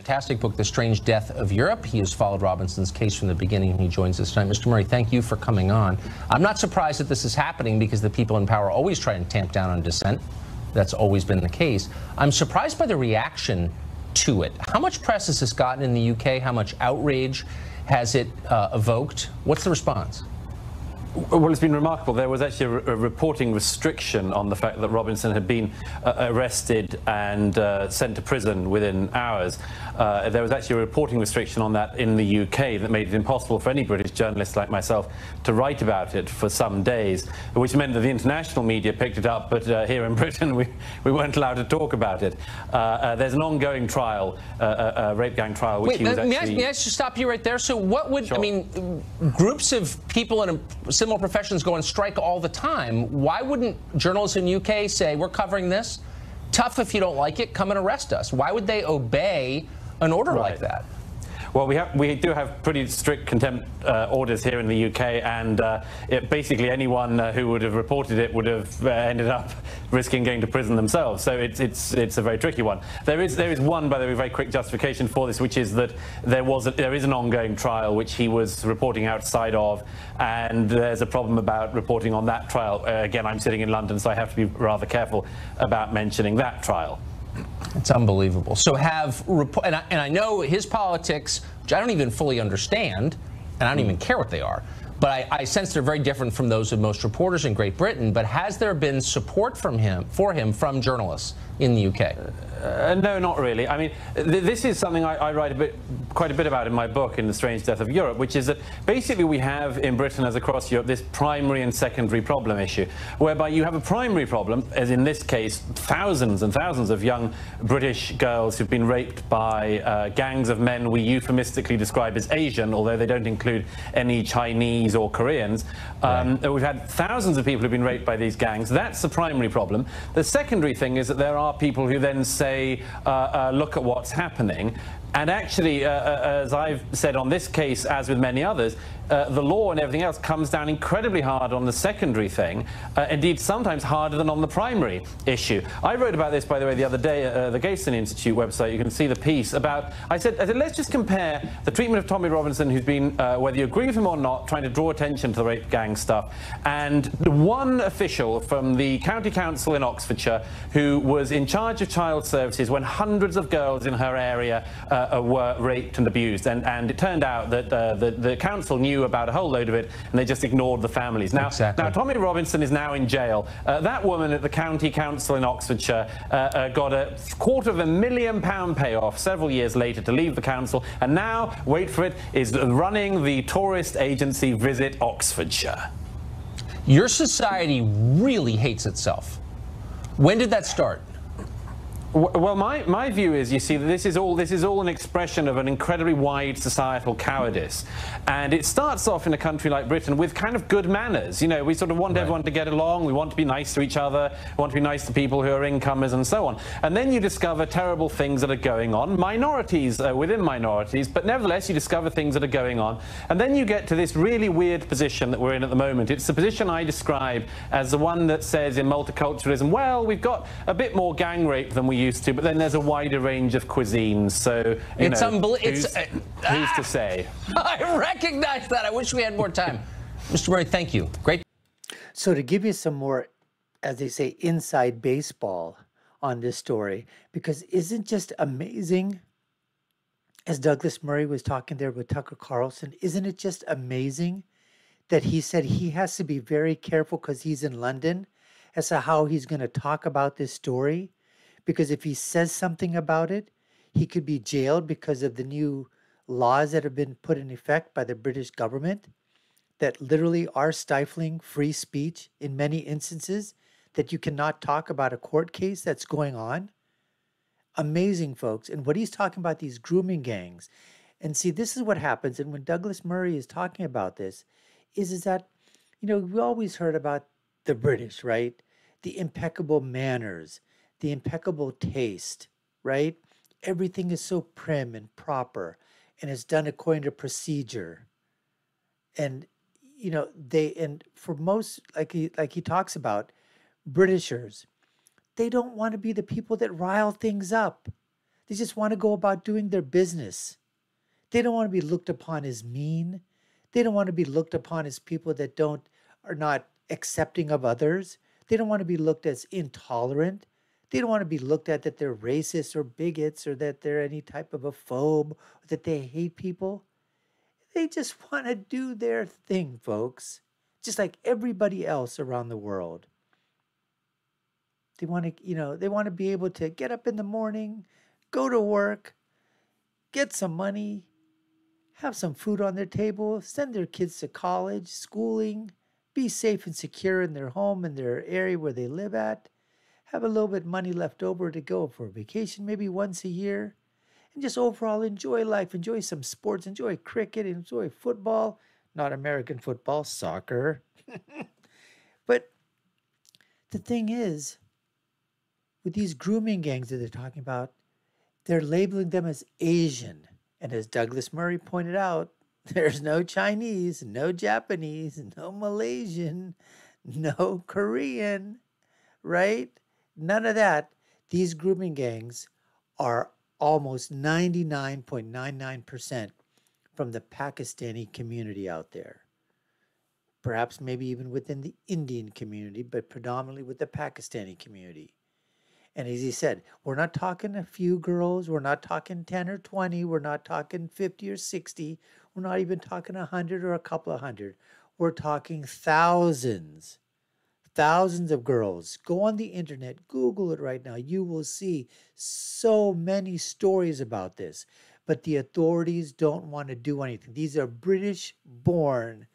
Fantastic book, The Strange Death of Europe. He has followed Robinson's case from the beginning, and he joins us tonight. Mr. Murray, thank you for coming on. I'm not surprised that this is happening because the people in power always try and tamp down on dissent. That's always been the case. I'm surprised by the reaction to it. How much press has this gotten in the UK? How much outrage has it evoked? What's the response? Well, it's been remarkable. There was actually a reporting restriction on the fact that Robinson had been arrested and sent to prison within hours. There was actually a reporting restriction on that in the UK that made it impossible for any British journalist like myself to write about it for some days, which meant that the international media picked it up, but here in Britain we weren't allowed to talk about it. There's an ongoing trial, a rape gang trial, which he was actually... May I just stop you right there? So what would, Sure. I mean, groups of people in similar professions go on strike all the time. Why wouldn't journalists in UK say, we're covering this? Tough if you don't like it, come and arrest us. Why would they obey an order like that? Well, we do have pretty strict contempt orders here in the UK, and basically anyone who would have reported it would have ended up risking going to prison themselves. So it's a very tricky one. There is one, by the way, very quick justification for this, which is that there is an ongoing trial which he was reporting outside of, and there's a problem about reporting on that trial. Again, I'm sitting in London, so I have to be rather careful about mentioning that trial. It's unbelievable. So and I know his politics, which I don't even fully understand, and I don't even care what they are, but I sense they're very different from those of most reporters in Great Britain. But has there been support for him from journalists in the UK? No, not really. I mean, this is something I write quite a bit about in my book, in The Strange Death of Europe, which is that basically we have in Britain, as across Europe, this primary and secondary problem issue, whereby you have a primary problem, as in this case, thousands and thousands of young British girls who've been raped by gangs of men we euphemistically describe as Asian, although they don't include any Chinese or Koreans. Right. We've had thousands of people who've been raped by these gangs. That's the primary problem. The secondary thing is that there are people who then say, look at what's happening. And actually, as I've said on this case, as with many others, the law and everything else comes down incredibly hard on the secondary thing, indeed sometimes harder than on the primary issue. I wrote about this, by the way, the other day at the Gayson Institute website. You can see the piece about, I said let's just compare the treatment of Tommy Robinson, who's been, whether you agree with him or not, trying to draw attention to the rape gang stuff, and the one official from the county council in Oxfordshire who was in charge of child services when hundreds of girls in her area were raped and abused, and it turned out that the council knew about a whole load of it, and they just ignored the families. Now, exactly. Now Tommy Robinson is now in jail. That woman at the county council in Oxfordshire got a £250,000 payoff several years later to leave the council, and now, wait for it, is running the tourist agency Visit Oxfordshire. Your society really hates itself. When did that start? Well, my view is, you see, that this is all an expression of an incredibly wide societal cowardice, and it starts off in a country like Britain with kind of good manners. You know, we sort of want everyone to get along. We want to be nice to each other. We want to be nice to people who are incomers and so on. And then you discover terrible things that are going on, minorities within minorities, but nevertheless you discover things that are going on, and then you get to this really weird position that we're in at the moment. It's the position I describe as the one that says in multiculturalism, well, we've got a bit more gang rape than we used to, but then there's a wider range of cuisines, so it's who's to say? I recognize that. I wish we had more time. Mr. Murray, thank you. Great. So to give you some more, as they say, inside baseball on this story, because isn't just amazing, as Douglas Murray was talking there with Tucker Carlson, isn't it just amazing that he said he has to be very careful because he's in London as to how he's going to talk about this story? Because if he says something about it, he could be jailed because of the new laws that have been put in effect by the British government that literally are stifling free speech in many instances, that you cannot talk about a court case that's going on. Amazing, folks. And what he's talking about, these grooming gangs. And see, this is what happens. And when Douglas Murray is talking about this, is that, you know, we always heard about the British, right? The impeccable manners, the impeccable taste, right? Everything is so prim and proper, and it's done according to procedure. And, you know, and for most, like he talks about, Britishers, they don't want to be the people that rile things up. They just want to go about doing their business. They don't want to be looked upon as mean. They don't want to be looked upon as people that are not accepting of others. They don't want to be looked as intolerant. They don't want to be looked at that they're racist or bigots or that they're any type of a phobe or that they hate people. They just want to do their thing, folks, just like everybody else around the world. They want to, they want to be able to get up in the morning, go to work, get some money, have some food on their table, send their kids to college, schooling, be safe and secure in their home, in their area where they live at, have a little bit of money left over to go for a vacation maybe once a year, and just overall enjoy life, enjoy some sports, enjoy cricket, enjoy football, not American football, soccer. But the thing is, with these grooming gangs that they're talking about, they're labeling them as Asian. And as Douglas Murray pointed out, there's no Chinese, no Japanese, no Malaysian, no Korean, right? None of that. These grooming gangs are almost 99.99% from the Pakistani community out there. Perhaps maybe even within the Indian community, but predominantly with the Pakistani community. And as he said, we're not talking a few girls. We're not talking 10 or 20. We're not talking 50 or 60. We're not even talking 100 or a couple of hundred. We're talking thousands of girls. Go on the internet, Google it right now. You will see so many stories about this. But the authorities don't want to do anything. These are British-born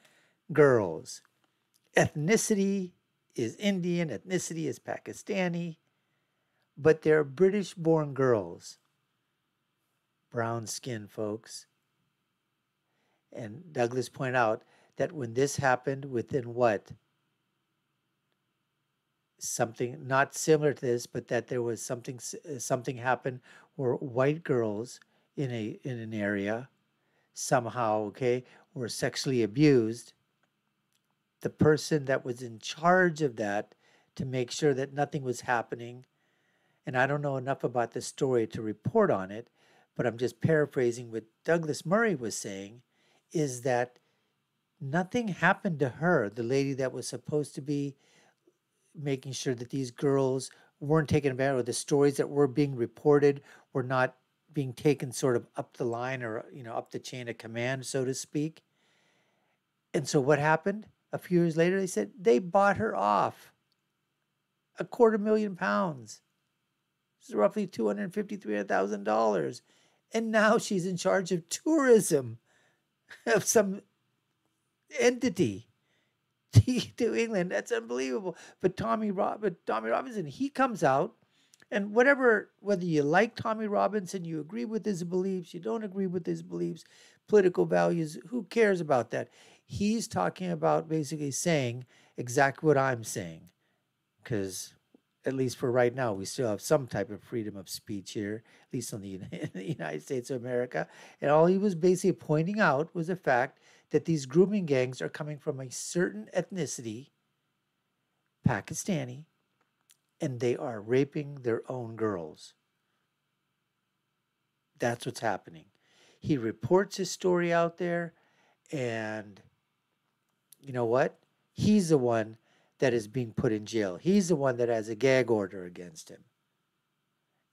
girls. Ethnicity is Indian. Ethnicity is Pakistani. But they're British-born girls. Brown skin, folks. And Douglas pointed out that when this happened, within what? Something not similar to this, but that there was something happened where white girls in an area somehow, were sexually abused. The person that was in charge of that to make sure that nothing was happening, and I don't know enough about this story to report on it, but I'm just paraphrasing what Douglas Murray was saying, is that nothing happened to her, the lady that was supposed to be making sure that these girls weren't taken advantage of, the stories that were being reported were not being taken sort of up the line or, up the chain of command, so to speak. And so what happened? A few years later, they said they bought her off. £250,000. This is roughly $253,000. And now she's in charge of tourism of some entity to England. That's unbelievable. But Tommy Robinson, he comes out, and whether you like Tommy Robinson, you agree with his beliefs, you don't agree with his beliefs, political values, who cares about that? He's talking about basically saying exactly what I'm saying, because at least for right now, we still have some type of freedom of speech here, at least in the United States of America. And all he was basically pointing out was the fact that these grooming gangs are coming from a certain ethnicity, Pakistani, and they are raping their own girls. That's what's happening. He reports his story out there, and you know what? He's the one that is being put in jail. He's the one that has a gag order against him.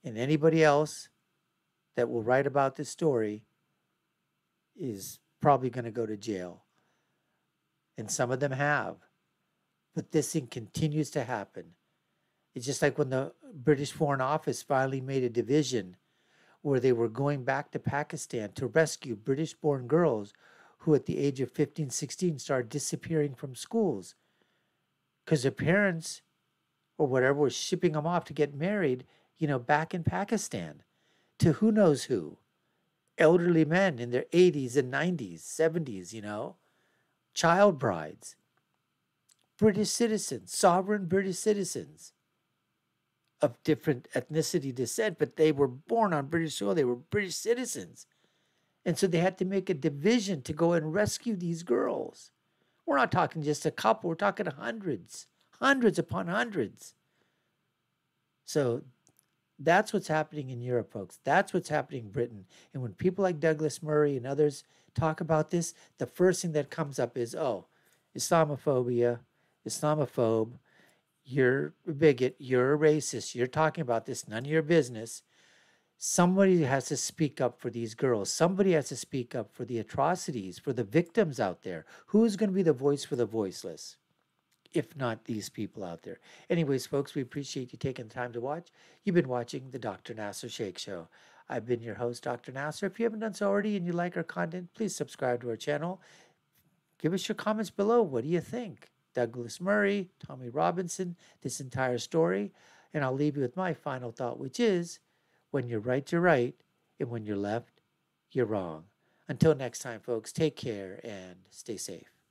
And anybody else that will write about this story is probably going to go to jail. And some of them have. But this thing continues to happen. It's just like when the British Foreign Office finally made a division where they were going back to Pakistan to rescue British-born girls who at the age of 15, 16 started disappearing from schools because their parents or whatever was shipping them off to get married, back in Pakistan to who knows who. Elderly men in their 80s and 90s, 70s, child brides, British citizens, sovereign British citizens of different ethnicity descent, but they were born on British soil. They were British citizens. And so they had to make a division to go and rescue these girls. We're not talking just a couple. We're talking hundreds upon hundreds. So That's what's happening in Europe, folks. That's what's happening in Britain. And when people like Douglas Murray and others talk about this, the first thing that comes up is, oh, Islamophobia, Islamophobe, you're a bigot, you're a racist, you're talking about this, none of your business. Somebody has to speak up for these girls. Somebody has to speak up for the atrocities, for the victims out there. Who's going to be the voice for the voiceless, if not these people out there? Anyways, folks, we appreciate you taking the time to watch. You've been watching the Dr. Nasir Shaikh Show. I've been your host, Dr. Nasir. If you haven't done so already and you like our content, please subscribe to our channel. Give us your comments below. What do you think? Douglas Murray, Tommy Robinson, this entire story. And I'll leave you with my final thought, which is, when you're right, you're right. And when you're left, you're wrong. Until next time, folks, take care and stay safe.